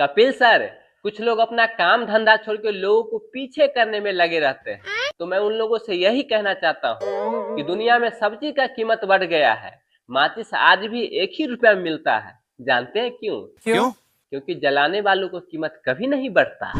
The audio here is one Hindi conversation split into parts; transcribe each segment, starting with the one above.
कपिल सर, कुछ लोग अपना काम धंधा छोड़ के लोगों को पीछे करने में लगे रहते हैं। तो मैं उन लोगों से यही कहना चाहता हूँ कि दुनिया में सब्जी का कीमत बढ़ गया है। माचिस आज भी 1 ही रुपया में मिलता है। जानते हैं क्यों? क्योंकि जलाने वालों को कीमत कभी नहीं बढ़ता।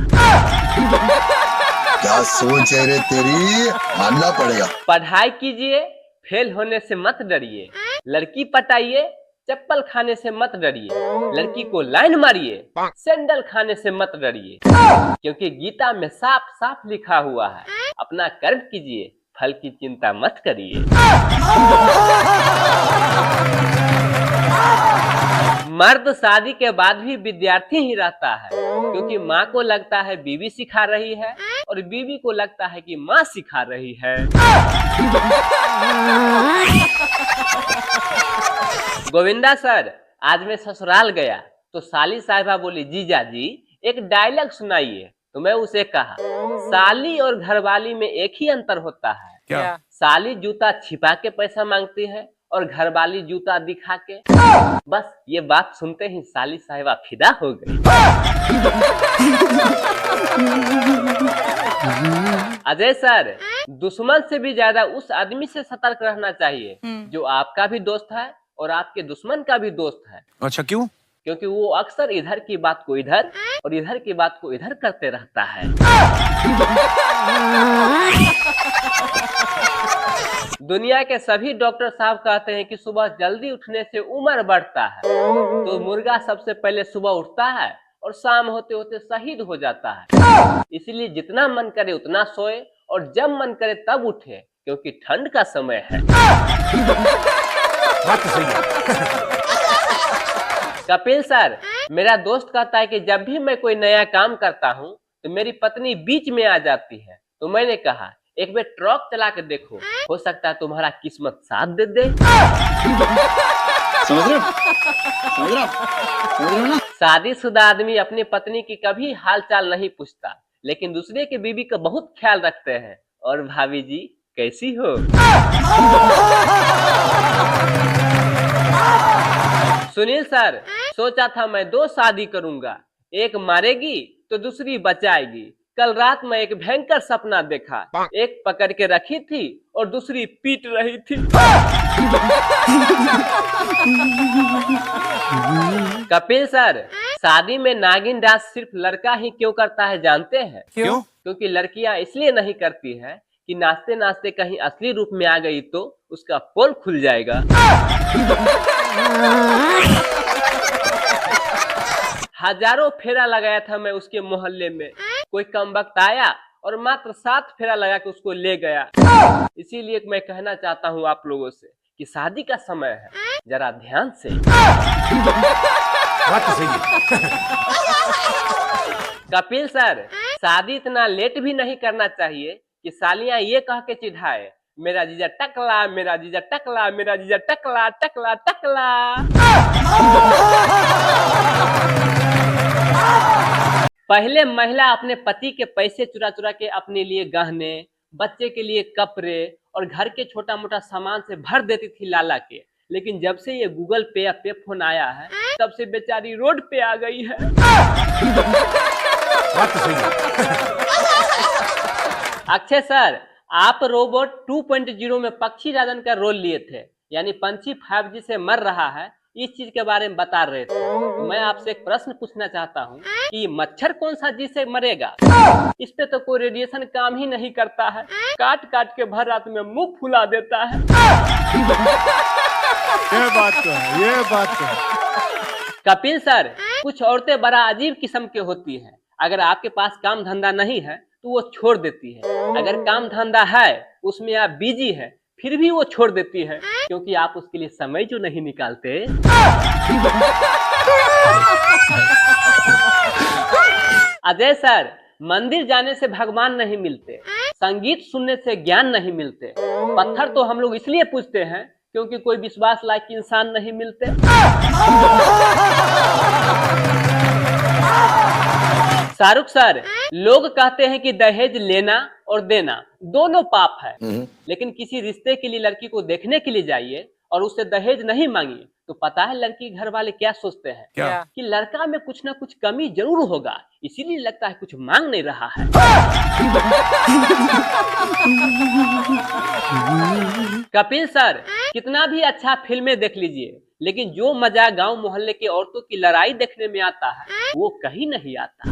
क्या सोच है रे तेरी, मानना पड़ेगा। पढ़ाई कीजिए, फेल होने से मत डरिए। लड़की पटाइए, चप्पल खाने से मत डरिए। लड़की को लाइन मारिए, सैंडल खाने से मत डरिए। क्योंकि गीता में साफ साफ लिखा हुआ है, अपना कर्म कीजिए, फल की चिंता मत करिए। मर्द शादी के बाद भी विद्यार्थी ही रहता है, क्योंकि माँ को लगता है बीवी सिखा रही है और बीवी को लगता है कि माँ सिखा रही है। गोविंदा सर, आज मैं ससुराल गया तो साली साहिबा बोली, जीजा जी एक डायलॉग सुनाइए। तो मैं उसे कहा, साली और घरवाली में एक ही अंतर होता है। क्या? साली जूता छिपा के पैसा मांगती है और घरवाली जूता दिखा के। बस ये बात सुनते ही साली साहिबा फिदा हो गई। अजय सर, दुश्मन से भी ज्यादा उस आदमी से सतर्क रहना चाहिए जो आपका भी दोस्त है और आपके दुश्मन का भी दोस्त है। अच्छा, क्यों? क्योंकि वो अक्सर इधर की बात को इधर और इधर की बात को इधर करते रहता है। दुनिया के सभी डॉक्टर साहब कहते हैं कि सुबह जल्दी उठने से उम्र बढ़ता है। तो मुर्गा सबसे पहले सुबह उठता है और शाम होते होते शहीद हो जाता है। इसलिए जितना मन करे उतना सोए और जब मन करे तब उठे, क्योंकि ठंड का समय है। बात तो सही है। कपिल सर, मेरा दोस्त कहता है कि जब भी मैं कोई नया काम करता हूँ तो मेरी पत्नी बीच में आ जाती है। तो मैंने कहा, एक बार ट्रक चला के देखो, हो सकता है तुम्हारा किस्मत साथ दे दे। समझ रहे हो ना? शादीशुदा आदमी अपनी पत्नी की कभी हाल चाल नहीं पूछता, लेकिन दूसरे की बीवी का बहुत ख्याल रखते हैं। और भाभी जी कैसी हो? सुनील सर, सोचा था मैं 2 शादी करूंगा, एक मारेगी तो दूसरी बचाएगी। कल रात में एक भयंकर सपना देखा, एक पकड़ के रखी थी और दूसरी पीट रही थी। कपिल सर, शादी में नागिन डांस सिर्फ लड़का ही क्यों करता है जानते हैं? क्यों? क्योंकि लड़कियां इसलिए नहीं करती है कि नाचते नाचते कहीं असली रूप में आ गई तो उसका पोल खुल जाएगा। हजारों फेरा लगाया था मैं उसके मोहल्ले में, कोई कमबख्त आया और मात्र 7 फेरा लगा के उसको ले गया। इसीलिए मैं कहना चाहता हूँ आप लोगों से कि शादी का समय है, जरा ध्यान से। बात तो सही है। कपिल सर, शादी इतना लेट भी नहीं करना चाहिए कि सालियां ये कह के चिढ़ाए, मेरा जीजा टकला, मेरा जीजा टकला, मेरा जीजा टकला टकला टकला। पहले महिला अपने पति के पैसे चुरा चुरा के अपने लिए गहने, बच्चे के लिए कपड़े और घर के छोटा मोटा सामान से भर देती थी लाला के। लेकिन जब से ये गूगल पे या पे फोन आया है, तब से बेचारी रोड पे आ गई है। बात तो सही है। अक्षय सर, आप रोबोट 2.0 में पक्षी राजन का रोल लिए थे, यानी पंछी 5G से मर रहा है, इस चीज के बारे में बता रहे थे। तो मैं आपसे एक प्रश्न पूछना चाहता हूँ कि मच्छर कौन सा जी से मरेगा? इस पे तो कोई रेडिएशन काम ही नहीं करता है, काट काट के भर रात में मुंह फुला देता है। ये बात तो है, ये बात तो है। कपिल सर, कुछ औरतें बड़ा अजीब किस्म के होती हैं। अगर आपके पास काम धंधा नहीं है तो वो छोड़ देती है, अगर काम धंधा है उसमें आप बिजी है फिर भी वो छोड़ देती है, क्योंकि आप उसके लिए समय जो नहीं निकालते। अजय सर, मंदिर जाने से भगवान नहीं मिलते, संगीत सुनने से ज्ञान नहीं मिलते, पत्थर तो हम लोग इसलिए पूजते हैं क्योंकि कोई विश्वास लायक इंसान नहीं मिलते। शाहरुख सर, लोग कहते हैं कि दहेज लेना और देना दोनों पाप है, लेकिन किसी रिश्ते के लिए लड़की को देखने के लिए जाइए और उससे दहेज नहीं मांगिए तो पता है लड़की के घर वाले क्या सोचते हैं? क्या? कि लड़का में कुछ ना कुछ कमी जरूर होगा, इसीलिए लगता है कुछ मांग नहीं रहा है। कपिल सर, कितना भी अच्छा फिल्में देख लीजिए, लेकिन जो मजा गांव मोहल्ले के औरतों की लड़ाई देखने में आता है वो कहीं नहीं आता।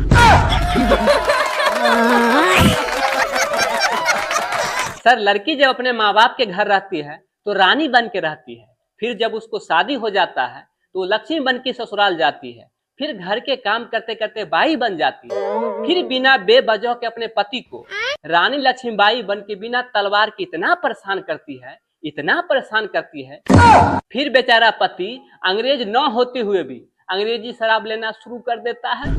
सर, लड़की जब अपने माँ बाप के घर रहती है तो रानी बन के रहती है, फिर जब उसको शादी हो जाता है तो लक्ष्मी बन के ससुराल जाती है, फिर घर के काम करते करते बाई बन जाती है, फिर बिना बेवजह के अपने पति को रानी लक्ष्मीबाई बन के बिना तलवार के इतना परेशान करती है, इतना परेशान करती है, फिर बेचारा पति अंग्रेज न होते हुए भी अंग्रेजी शराब लेना शुरू कर देता है।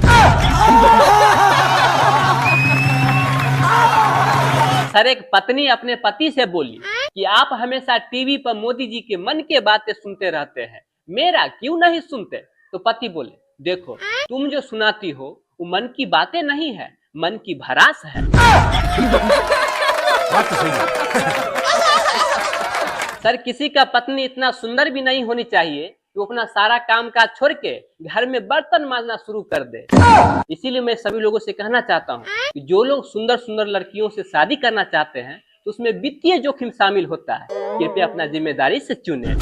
सर, एक पत्नी अपने पति से बोली कि आप हमेशा टीवी पर मोदी जी के मन के बातें सुनते रहते हैं, मेरा क्यों नहीं सुनते? तो पति बोले, देखो तुम जो सुनाती हो वो मन की बातें नहीं है, मन की भड़ास है। बात तो सही है। सर, किसी का पत्नी इतना सुंदर भी नहीं होनी चाहिए कि वो अपना सारा काम काज छोड़ के घर में बर्तन मांजना शुरू कर दे। इसीलिए मैं सभी लोगों से कहना चाहता हूँ कि जो लोग सुंदर सुंदर लड़कियों से शादी करना चाहते हैं तो उसमें वित्तीय जोखिम शामिल होता है, कृपया अपना जिम्मेदारी से चुनें।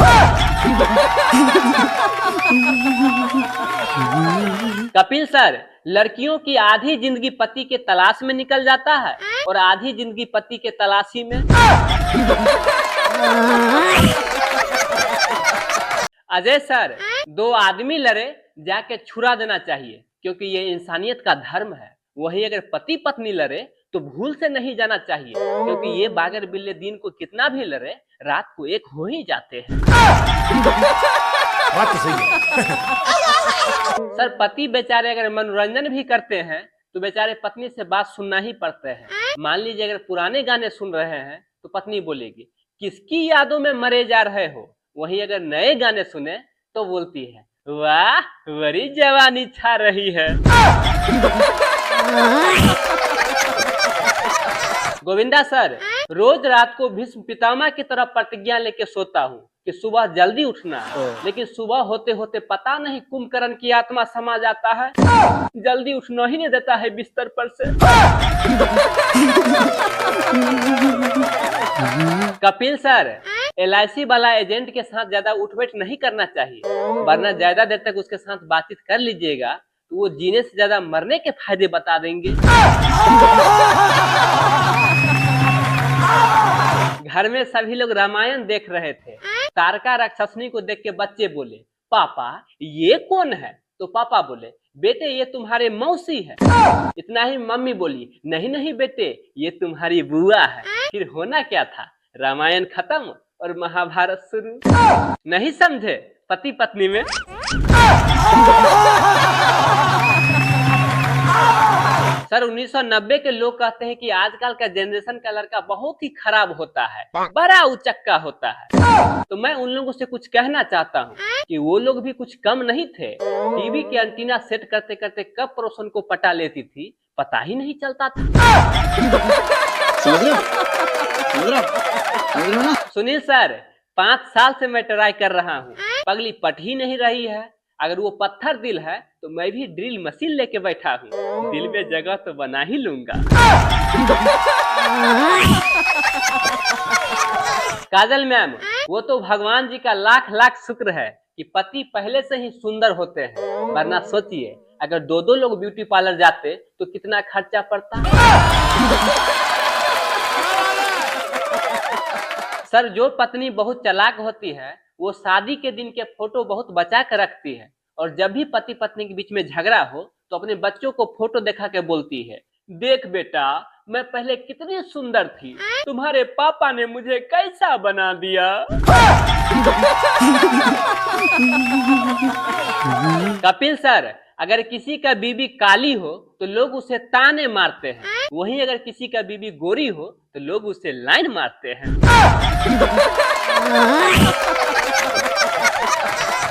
कपिल सर, लड़कियों की आधी जिंदगी पति के तलाश में निकल जाता है और आधी जिंदगी पति के तलाशी में। अजय सर, दो आदमी लड़े जाके छुरा देना चाहिए क्योंकि ये इंसानियत का धर्म है। वहीं अगर पति पत्नी लड़े तो भूल से नहीं जाना चाहिए क्योंकि ये बागर बिल्ले दिन को कितना भी लड़े रात को एक हो ही जाते हैं। बात तो सही है। सर, पति बेचारे अगर मनोरंजन भी करते हैं तो बेचारे पत्नी से बात सुनना ही पड़ता है। मान लीजिए अगर पुराने गाने सुन रहे हैं तो पत्नी बोलेगी, किसकी यादों में मरे जा रहे हो? वहीं अगर नए गाने सुने तो बोलती है, वाह बड़ी जवानी छा रही है। गोविंदा सर, रोज रात को भीष्म पितामह की तरफ प्रतिज्ञा लेके सोता हूँ कि सुबह जल्दी उठना है, लेकिन सुबह होते होते पता नहीं कुंभकर्ण की आत्मा समा जाता है, जल्दी उठना ही नहीं देता है बिस्तर पर से। कपिल सर, LIC वाला एजेंट के साथ ज्यादा उठ बैठ नहीं करना चाहिए, वरना ज्यादा देर तक उसके साथ बातचीत कर लीजिएगा तो वो जीने से ज्यादा मरने के फायदे बता देंगे। घर में सभी लोग रामायण देख रहे थे, तारका राक्षसनी को देख के बच्चे बोले, पापा ये कौन है? तो पापा बोले, बेटे ये तुम्हारे मौसी है। इतना ही मम्मी बोली, नहीं नहीं बेटे ये तुम्हारी बुआ है। फिर होना क्या था, रामायण खत्म और महाभारत शुरू। नहीं समझे पति पत्नी में? सर, 1990 के लोग कहते हैं कि आजकल का जनरेशन का लड़का बहुत ही खराब होता है, बड़ा उचक्का होता है। तो मैं उन लोगों से कुछ कहना चाहता हूँ कि वो लोग भी कुछ कम नहीं थे। टीवी के एंटीना सेट करते करते कब पड़ोसन को पटा लेती थी पता ही नहीं चलता था। समझ रहे हो? समझ रहे हो ना? सुनील सर, 5 साल से मैं ट्राई कर रहा हूँ, पगली पट ही नहीं रही है। अगर वो पत्थर दिल है तो मैं भी ड्रिल मशीन लेके बैठा हूँ, दिल में जगह तो बना ही लूंगा। काजल मैम, वो तो भगवान जी का लाख लाख शुक्र है कि पति पहले से ही सुंदर होते हैं, वरना सोचिए अगर दो दो लोग ब्यूटी पार्लर जाते तो कितना खर्चा पड़ता। सर, जो पत्नी बहुत चालाक होती है वो शादी के दिन के फोटो बहुत बचा कर रखती है और जब भी पति पत्नी के बीच में झगड़ा हो तो अपने बच्चों को फोटो दिखा के बोलती है, देख बेटा मैं पहले कितनी सुंदर थी, तुम्हारे पापा ने मुझे कैसा बना दिया। कपिल सर, अगर किसी का बीबी काली हो तो लोग उसे ताने मारते हैं, वहीं अगर किसी का बीबी गोरी हो तो लोग उसे लाइन मारते हैं।